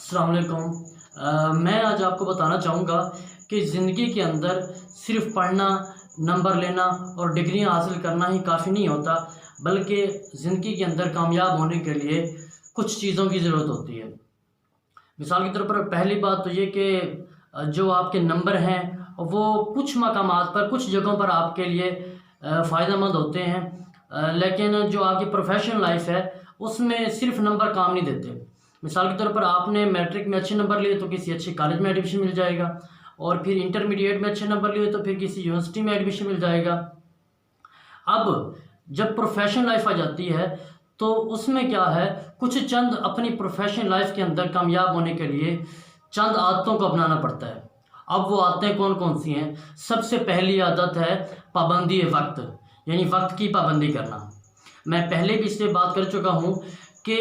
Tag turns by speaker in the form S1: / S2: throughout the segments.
S1: السلام علیکم۔ میں آج آپ کو بتانا چاہوں گا کہ زندگی کے اندر صرف پڑھنا، نمبر لینا اور ڈگریاں حاصل کرنا ہی کافی نہیں ہوتا، بلکہ زندگی کے اندر کامیاب ہونے کے لیے کچھ چیزوں کی ضرورت ہوتی ہے۔ مثال کے طور پر پہلی بات تو یہ کہ جو آپ کے نمبر ہیں وہ کچھ مقامات پر، کچھ جگہوں پر آپ کے لیے فائدہ مند ہوتے ہیں، لیکن جو آپ کی پروفیشنل لائف ہے اس میں صرف نمبر کام نہیں دیتے۔ مثال کے طور پر آپ نے میٹرک میں اچھے نمبر لیے تو کسی اچھے کالج میں ایڈمیشن مل جائے گا، اور پھر انٹرمیڈیٹ میں اچھے نمبر لیے تو پھر کسی یونیورسٹی میں ایڈمیشن مل جائے گا۔ اب جب پروفیشنل لائف آ جاتی ہے تو اس میں کیا ہے، کچھ چند اپنی پروفیشنل لائف کے اندر کامیاب ہونے کے لیے چند عادتوں کو اپنانا پڑتا ہے۔ اب وہ عادتیں کون کون سی ہیں؟ سب سے پہلی عادت ہے پابندی وقت، یعنی وقت کی پابندی کرنا۔ میں پہلے بھی اس سے بات کر چکا ہوں کہ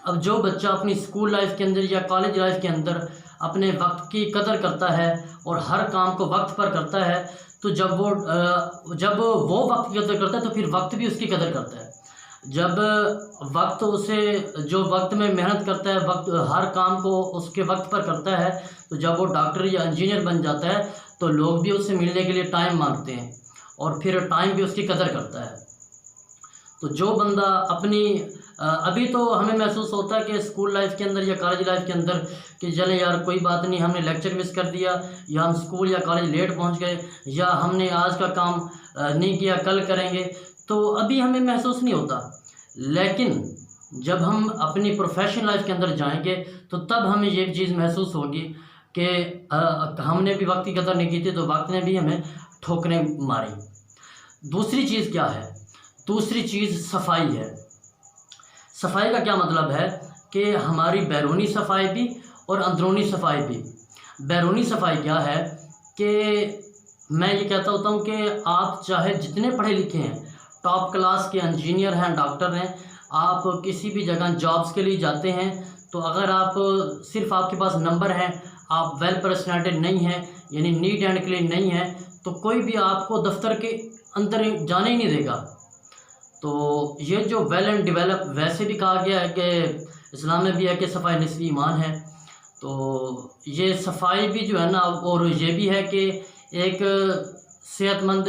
S1: اب جو بچہ اپنی اسکول لائف کے اندر یا کالج لائف کے اندر اپنے وقت کی قدر کرتا ہے اور ہر کام کو وقت پر کرتا ہے، تو جب وہ وقت کی قدر کرتا ہے تو پھر وقت بھی اس کی قدر کرتا ہے۔ جب وقت اسے، جو وقت میں محنت کرتا ہے، وقت ہر کام کو اس کے وقت پر کرتا ہے، تو جب وہ ڈاکٹر یا انجینئر بن جاتا ہے تو لوگ بھی اس سے ملنے کے لیے ٹائم مانگتے ہیں اور پھر ٹائم بھی اس کی قدر کرتا ہے۔ تو جو بندہ اپنی ابھی تو ہمیں محسوس ہوتا ہے کہ اسکول لائف کے اندر یا کالج لائف کے اندر کہ چلے یار کوئی بات نہیں، ہم نے لیکچر مس کر دیا، یا ہم اسکول یا کالج لیٹ پہنچ گئے، یا ہم نے آج کا کام نہیں کیا، کل کریں گے، تو ابھی ہمیں محسوس نہیں ہوتا۔ لیکن جب ہم اپنی پروفیشنل لائف کے اندر جائیں گے تو تب ہمیں یہ چیز محسوس ہوگی کہ ہم نے بھی وقت کی قدر نہیں کی تھی تو وقت نے بھی ہمیں ٹھوکریں ماری۔ دوسری چیز کیا ہے؟ دوسری چیز صفائی ہے۔ صفائی کا کیا مطلب ہے کہ ہماری بیرونی صفائی بھی اور اندرونی صفائی بھی۔ بیرونی صفائی کیا ہے کہ میں یہ کہتا ہوتا ہوں کہ آپ چاہے جتنے پڑھے لکھے ہیں، ٹاپ کلاس کے انجینئر ہیں، ڈاکٹر ہیں، آپ کسی بھی جگہ جابس کے لیے جاتے ہیں تو اگر آپ صرف آپ کے پاس نمبر ہیں، آپ ویل پرسنالٹی نہیں ہیں، یعنی نیٹ اینڈ کلین نہیں ہیں، تو کوئی بھی آپ کو دفتر کے اندر جانے ہی نہیں دے گا۔ تو یہ جو ویل اینڈ ڈیولپ، ویسے بھی کہا گیا ہے کہ اسلام میں بھی ہے کہ صفائی نصف ایمان ہے، تو یہ صفائی بھی جو ہے نا، اور یہ بھی ہے کہ ایک صحت مند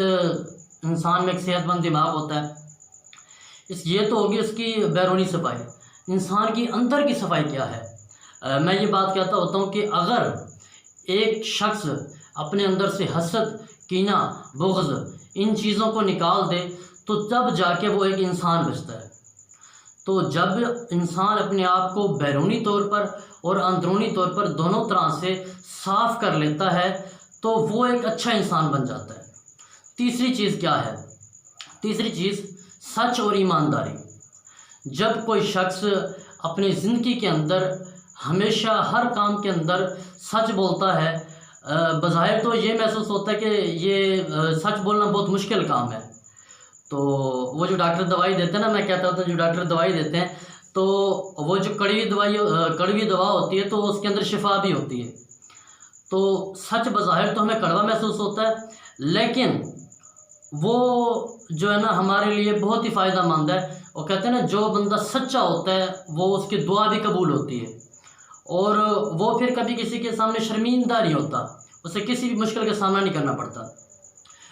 S1: انسان میں ایک صحت مند دماغ ہوتا ہے۔ یہ تو ہوگی اس کی بیرونی صفائی۔ انسان کی اندر کی صفائی کیا ہے؟ میں یہ بات کہتا ہوتا ہوں کہ اگر ایک شخص اپنے اندر سے حسد، کینہ، بغض، ان چیزوں کو نکال دے تو تب جا کے وہ ایک انسان بچتا ہے۔ تو جب انسان اپنے آپ کو بیرونی طور پر اور اندرونی طور پر دونوں طرح سے صاف کر لیتا ہے تو وہ ایک اچھا انسان بن جاتا ہے۔ تیسری چیز کیا ہے؟ تیسری چیز سچ اور ایمانداری۔ جب کوئی شخص اپنی زندگی کے اندر ہمیشہ ہر کام کے اندر سچ بولتا ہے، بظاہر تو یہ محسوس ہوتا ہے کہ یہ سچ بولنا بہت مشکل کام ہے۔ تو وہ جو ڈاکٹر دوائی دیتے ہیں نا، میں کہتا ہوں جو ڈاکٹر دوائی دیتے ہیں تو وہ جو کڑوی دوا ہوتی ہے تو اس کے اندر شفا بھی ہوتی ہے۔ تو سچ بظاہر تو ہمیں کڑوا محسوس ہوتا ہے، لیکن وہ جو ہے نا ہمارے لیے بہت ہی فائدہ مند ہے۔ وہ کہتے ہیں نا جو بندہ سچا ہوتا ہے وہ اس کی دعا بھی قبول ہوتی ہے، اور وہ پھر کبھی کسی کے سامنے شرمندہ نہیں ہوتا، اسے کسی بھی مشکل کا سامنا نہیں کرنا پڑتا۔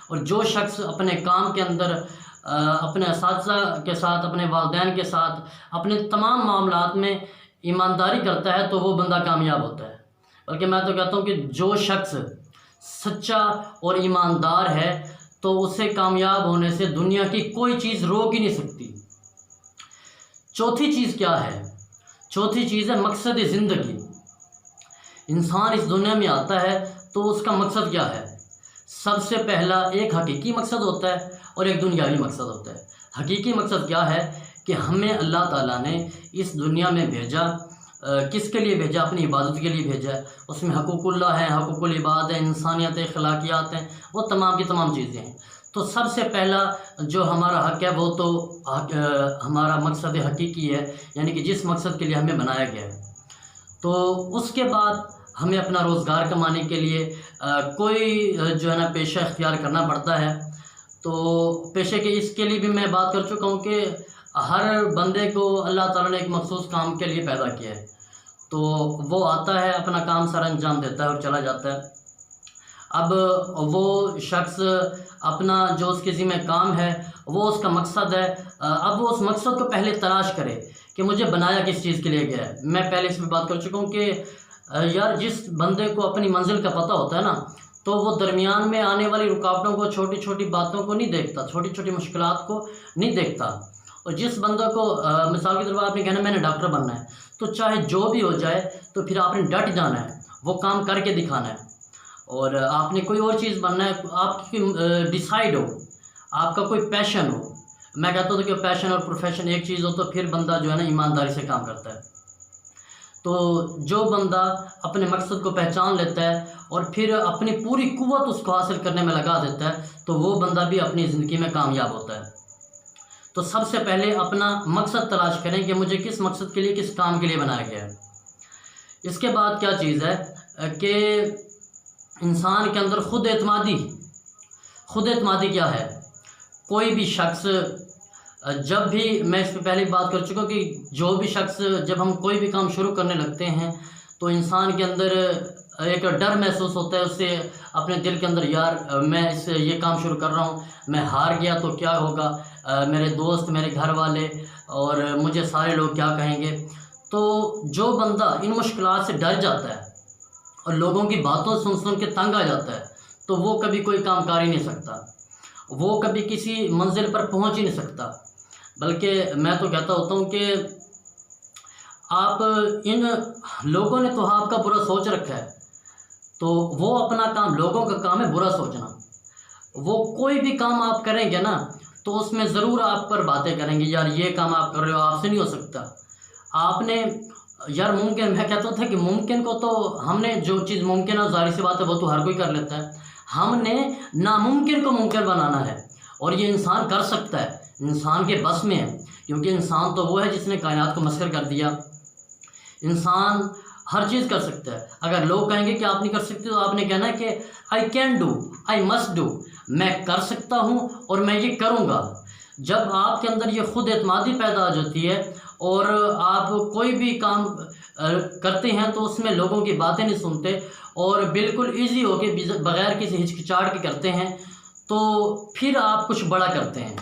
S1: اور جو شخص اپنے کام کے اندر اپنے اساتذہ کے ساتھ، اپنے والدین کے ساتھ، اپنے تمام معاملات میں ایمانداری کرتا ہے تو وہ بندہ کامیاب ہوتا ہے۔ بلکہ میں تو کہتا ہوں کہ جو شخص سچا اور ایماندار ہے تو اسے کامیاب ہونے سے دنیا کی کوئی چیز روک ہی نہیں سکتی۔ چوتھی چیز کیا ہے؟ چوتھی چیز ہے مقصد زندگی۔ انسان اس دنیا میں آتا ہے تو اس کا مقصد کیا ہے؟ سب سے پہلا ایک حقیقی مقصد ہوتا ہے اور ایک دنیاوی مقصد ہوتا ہے۔ حقیقی مقصد کیا ہے کہ ہمیں اللہ تعالیٰ نے اس دنیا میں بھیجا، کس کے لیے بھیجا؟ اپنی عبادت کے لیے بھیجا ہے۔ اس میں حقوق اللہ ہیں، حقوق العباد ہیں، انسانیت، اخلاقیات ہیں، وہ تمام کی تمام چیزیں ہیں۔ تو سب سے پہلا جو ہمارا حق ہے وہ تو ہمارا مقصد حقیقی ہے، یعنی کہ جس مقصد کے لیے ہمیں بنایا گیا ہے۔ تو اس کے بعد ہمیں اپنا روزگار کمانے کے لیے کوئی جو ہے نا پیشہ اختیار کرنا پڑتا ہے۔ تو پیشے کے اس کے لیے بھی میں بات کر چکا ہوں کہ ہر بندے کو اللہ تعالیٰ نے ایک مخصوص کام کے لیے پیدا کیا ہے۔ تو وہ آتا ہے، اپنا کام سر انجام دیتا ہے اور چلا جاتا ہے۔ اب وہ شخص اپنا جو اس کے ذمہ کام ہے وہ اس کا مقصد ہے، اب وہ اس مقصد کو پہلے تلاش کرے کہ مجھے بنایا کس چیز کے لیے گیا ہے۔ میں پہلے اس میں بات کر چکا ہوں کہ یار جس بندے کو اپنی منزل کا پتہ ہوتا ہے نا، تو وہ درمیان میں آنے والی رکاوٹوں کو، چھوٹی چھوٹی باتوں کو نہیں دیکھتا، چھوٹی چھوٹی مشکلات کو نہیں دیکھتا۔ اور جس بندہ کو مثال کے طور پر آپ نے کہنا میں نے ڈاکٹر بننا ہے، تو چاہے جو بھی ہو جائے تو پھر آپ نے ڈٹ جانا ہے، وہ کام کر کے دکھانا ہے۔ اور آپ نے کوئی اور چیز بننا ہے، آپ کی ڈیسائیڈ ہو، آپ کا کوئی پیشن ہو۔ میں کہتا ہوں کہ پیشن اور پروفیشن ایک چیز ہو تو پھر بندہ جو ہے نا ایمانداری سے کام کرتا ہے۔ تو جو بندہ اپنے مقصد کو پہچان لیتا ہے اور پھر اپنی پوری قوت اس کو حاصل کرنے میں لگا دیتا ہے تو وہ بندہ بھی اپنی زندگی میں کامیاب ہوتا ہے۔ تو سب سے پہلے اپنا مقصد تلاش کریں کہ مجھے کس مقصد کے لیے، کس کام کے لیے بنایا گیا ہے۔ اس کے بعد کیا چیز ہے کہ انسان کے اندر خود اعتمادی کیا ہے؟ کوئی بھی شخص جب بھی، میں اس پہ پہلے بات کر چکا ہوں کہ جو بھی شخص، جب ہم کوئی بھی کام شروع کرنے لگتے ہیں تو انسان کے اندر ایک ڈر محسوس ہوتا ہے، اس سے اپنے دل کے اندر یار میں یہ کام شروع کر رہا ہوں، میں ہار گیا تو کیا ہوگا، میرے دوست، میرے گھر والے اور مجھے سارے لوگ کیا کہیں گے۔ تو جو بندہ ان مشکلات سے ڈر جاتا ہے اور لوگوں کی باتوں سن کے تنگ آ جاتا ہے تو وہ کبھی کوئی کام کر ہی نہیں سکتا، وہ کبھی کسی منزل پر پہنچ ہی نہیں سکتا۔ بلکہ میں تو کہتا ہوتا ہوں کہ آپ، ان لوگوں نے تو آپ کا برا سوچ رکھا ہے، تو وہ اپنا کام، لوگوں کا کام ہے برا سوچنا۔ وہ کوئی بھی کام آپ کریں گے نا تو اس میں ضرور آپ پر باتیں کریں گے، یار یہ کام آپ کر رہے ہو، آپ سے نہیں ہو سکتا، آپ نے یار ممکن، میں کہتا تھا کہ ممکن کو تو ہم نے، جو چیز ممکن ہے ظاہر سی بات ہے وہ تو ہر کوئی کر لیتا ہے، ہم نے ناممکن کو ممکن بنانا ہے اور یہ انسان کر سکتا ہے، انسان کے بس میں ہے، کیونکہ انسان تو وہ ہے جس نے کائنات کو مسخر کر دیا۔ انسان ہر چیز کر سکتا ہے۔ اگر لوگ کہیں گے کہ آپ نہیں کر سکتے تو آپ نے کہنا ہے کہ I can do, I must do, میں کر سکتا ہوں اور میں یہ کروں گا۔ جب آپ کے اندر یہ خود اعتمادی پیدا ہو جاتی ہے اور آپ کوئی بھی کام کرتے ہیں تو اس میں لوگوں کی باتیں نہیں سنتے اور بالکل ایزی ہو کے بغیر کسی ہچکچاہٹ کے کرتے ہیں، تو پھر آپ کچھ بڑا کرتے ہیں۔